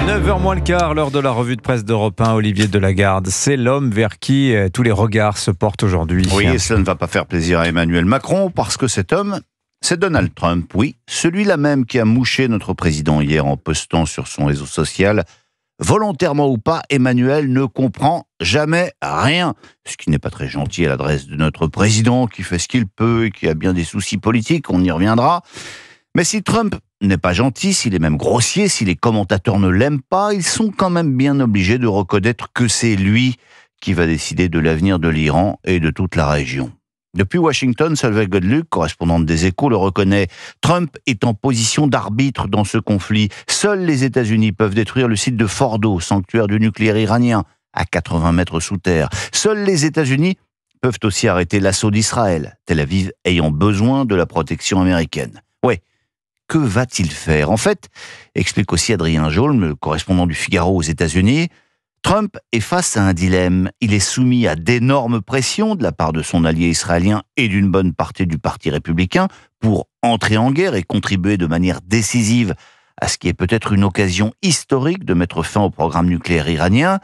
9h moins le quart, l'heure de la revue de presse d'Europe 1, Olivier Delagarde. C'est l'homme vers qui tous les regards se portent aujourd'hui. Oui, et cela ne va pas faire plaisir à Emmanuel Macron, parce que cet homme, c'est Donald Trump. Oui, celui-là même qui a mouché notre président hier en postant sur son réseau social. Volontairement ou pas, Emmanuel ne comprend jamais rien. Ce qui n'est pas très gentil à l'adresse de notre président, qui fait ce qu'il peut et qui a bien des soucis politiques, on y reviendra. Mais si Trump n'est pas gentil, s'il est même grossier, si les commentateurs ne l'aiment pas, ils sont quand même bien obligés de reconnaître que c'est lui qui va décider de l'avenir de l'Iran et de toute la région. Depuis Washington, Solveig Godluc, correspondante des Échos, le reconnaît. Trump est en position d'arbitre dans ce conflit. Seuls les États-Unis peuvent détruire le site de Fordo, sanctuaire du nucléaire iranien, à 80 mètres sous terre. Seuls les États-Unis peuvent aussi arrêter l'assaut d'Israël, Tel Aviv ayant besoin de la protection américaine. Ouais. Que va-t-il faire ? En fait, explique aussi Adrien Jaulm, le correspondant du Figaro aux États-Unis, Trump est face à un dilemme. Il est soumis à d'énormes pressions de la part de son allié israélien et d'une bonne partie du Parti républicain pour entrer en guerre et contribuer de manière décisive à ce qui est peut-être une occasion historique de mettre fin au programme nucléaire iranien.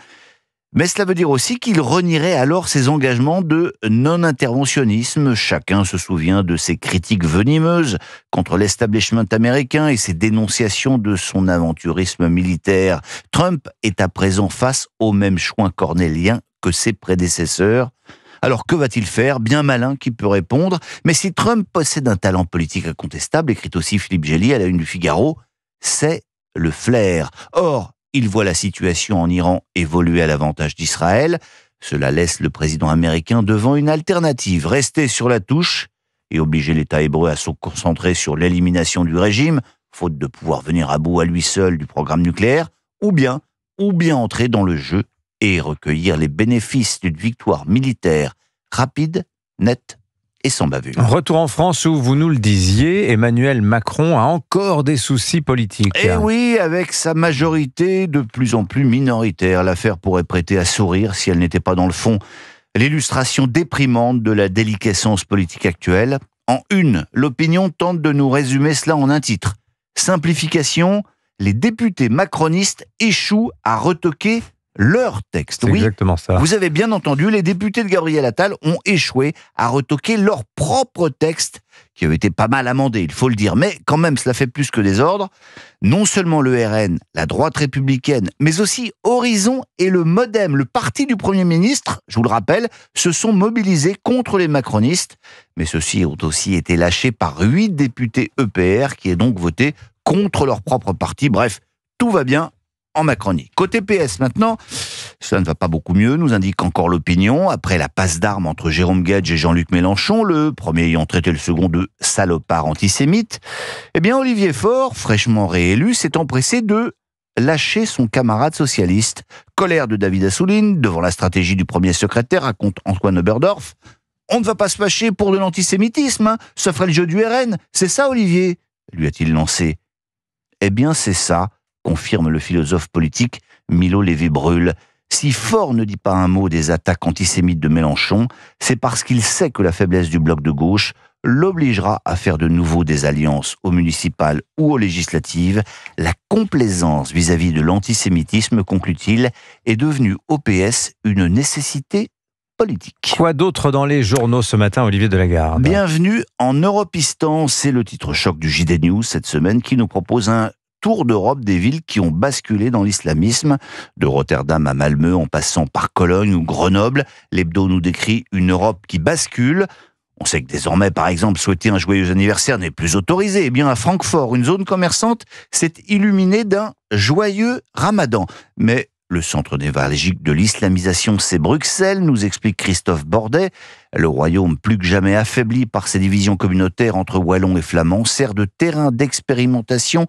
Mais cela veut dire aussi qu'il renierait alors ses engagements de non-interventionnisme. Chacun se souvient de ses critiques venimeuses contre l'establishment américain et ses dénonciations de son aventurisme militaire. Trump est à présent face au même choix cornélien que ses prédécesseurs. Alors que va-t-il faire ? Bien malin qui peut répondre. Mais si Trump possède un talent politique incontestable, écrit aussi Philippe Gély à la une du Figaro, c'est le flair. Or, il voit la situation en Iran évoluer à l'avantage d'Israël. Cela laisse le président américain devant une alternative. Rester sur la touche et obliger l'État hébreu à se concentrer sur l'élimination du régime, faute de pouvoir venir à bout à lui seul du programme nucléaire, ou bien entrer dans le jeu et recueillir les bénéfices d'une victoire militaire rapide, nette et sans bavure. Retour en France où, vous nous le disiez, Emmanuel Macron a encore des soucis politiques. Et oui, avec sa majorité de plus en plus minoritaire, l'affaire pourrait prêter à sourire si elle n'était pas dans le fond l'illustration déprimante de la déliquescence politique actuelle. En une, l'opinion tente de nous résumer cela en un titre. Simplification, les députés macronistes échouent à retoquer leur texte. C'est oui, exactement ça. Vous avez bien entendu, les députés de Gabriel Attal ont échoué à retoquer leur propre texte, qui avait été pas mal amendé, il faut le dire. Mais quand même, cela fait plus que désordre. Non seulement le RN, la droite républicaine, mais aussi Horizon et le MoDem, le parti du Premier ministre, je vous le rappelle, se sont mobilisés contre les macronistes. Mais ceux-ci ont aussi été lâchés par 8 députés EPR, qui ont donc voté contre leur propre parti. Bref, tout va bien en Macronie. Côté PS maintenant, cela ne va pas beaucoup mieux, nous indique encore l'opinion. Après la passe d'armes entre Jérôme Guedj et Jean-Luc Mélenchon, le premier ayant traité le second de salopard antisémite, eh bien Olivier Faure, fraîchement réélu, s'est empressé de lâcher son camarade socialiste. Colère de David Assouline devant la stratégie du premier secrétaire, raconte Antoine Oberdorf. On ne va pas se fâcher pour de l'antisémitisme, hein. Ça ferait le jeu du RN. C'est ça, Olivier ? Lui a-t-il lancé. Eh bien, c'est ça, confirme le philosophe politique Milo Lévy-Bruhl. Si Faure ne dit pas un mot des attaques antisémites de Mélenchon, c'est parce qu'il sait que la faiblesse du bloc de gauche l'obligera à faire de nouveau des alliances aux municipales ou aux législatives. La complaisance vis-à-vis de l'antisémitisme, conclut-il, est devenue au PS une nécessité politique. Quoi d'autre dans les journaux ce matin, Olivier Delagarde ? Bienvenue en Europistan, c'est le titre choc du JD News cette semaine qui nous propose un tour d'Europe des villes qui ont basculé dans l'islamisme. De Rotterdam à Malmö, en passant par Cologne ou Grenoble, l'hebdo nous décrit une Europe qui bascule. On sait que désormais, par exemple, souhaiter un joyeux anniversaire n'est plus autorisé. Eh bien, à Francfort, une zone commerçante s'est illuminée d'un joyeux ramadan. Mais le centre névralgique de l'islamisation, c'est Bruxelles, nous explique Christophe Bordet. Le royaume, plus que jamais affaibli par ses divisions communautaires entre Wallons et Flamands, sert de terrain d'expérimentation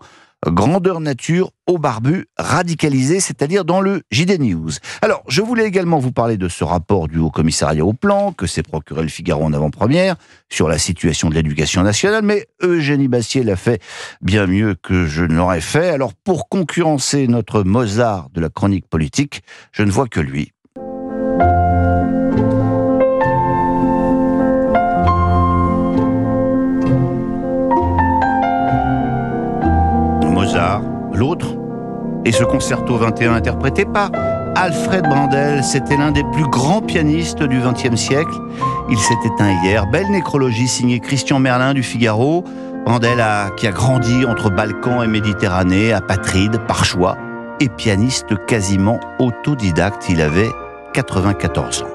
grandeur nature aux barbus radicalisés, c'est-à-dire dans le JD News. Alors, je voulais également vous parler de ce rapport du Haut-Commissariat au Plan, que s'est procuré le Figaro en avant-première, sur la situation de l'éducation nationale, mais Eugénie Bastier l'a fait bien mieux que je ne l'aurais fait. Alors, pour concurrencer notre Mozart de la chronique politique, je ne vois que lui. Mozart, l'autre, Et ce concerto 21 interprété par Alfred Brendel, c'était l'un des plus grands pianistes du XXe siècle. Il s'est éteint hier. Belle nécrologie signée Christian Merlin du Figaro. Brendel qui a grandi entre Balkans et Méditerranée, apatride par choix et pianiste quasiment autodidacte. Il avait 94 ans.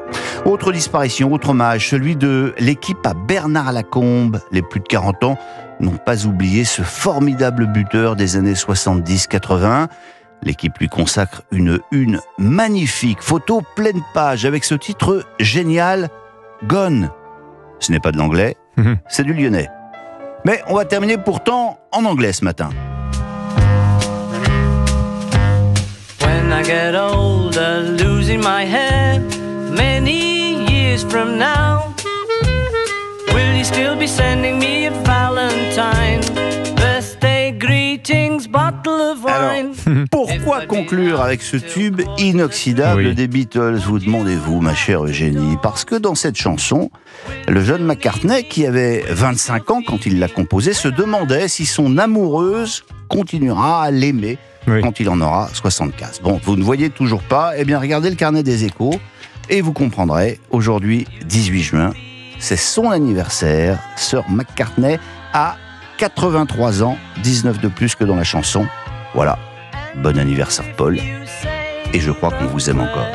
Autre disparition, autre hommage, celui de l'équipe à Bernard Lacombe. Les plus de 40 ans n'ont pas oublié ce formidable buteur des années 70-80. L'équipe lui consacre une magnifique photo pleine page avec ce titre génial, Gone. Ce n'est pas de l'anglais, c'est du lyonnais. Mais on va terminer pourtant en anglais ce matin. When I get older, losing my hair, many years from now, will you still be sending me a Valentine? Birthday greetings, bottle of wine. Alors, pourquoi conclure avec ce tube inoxydable des Beatles, vous demandez-vous, ma chère Eugénie? Parce que dans cette chanson, le jeune McCartney, qui avait 25 ans quand il l'a composée, se demandait si son amoureuse continuera à l'aimer quand il en aura 75. Bon, vous ne voyez toujours pas? Eh bien, regardez le carnet des échos et vous comprendrez. Aujourd'hui, 18 juin, c'est son anniversaire. Sir McCartney a 83 ans, 19 de plus que dans la chanson. Voilà, bon anniversaire Paul, et je crois qu'on vous aime encore.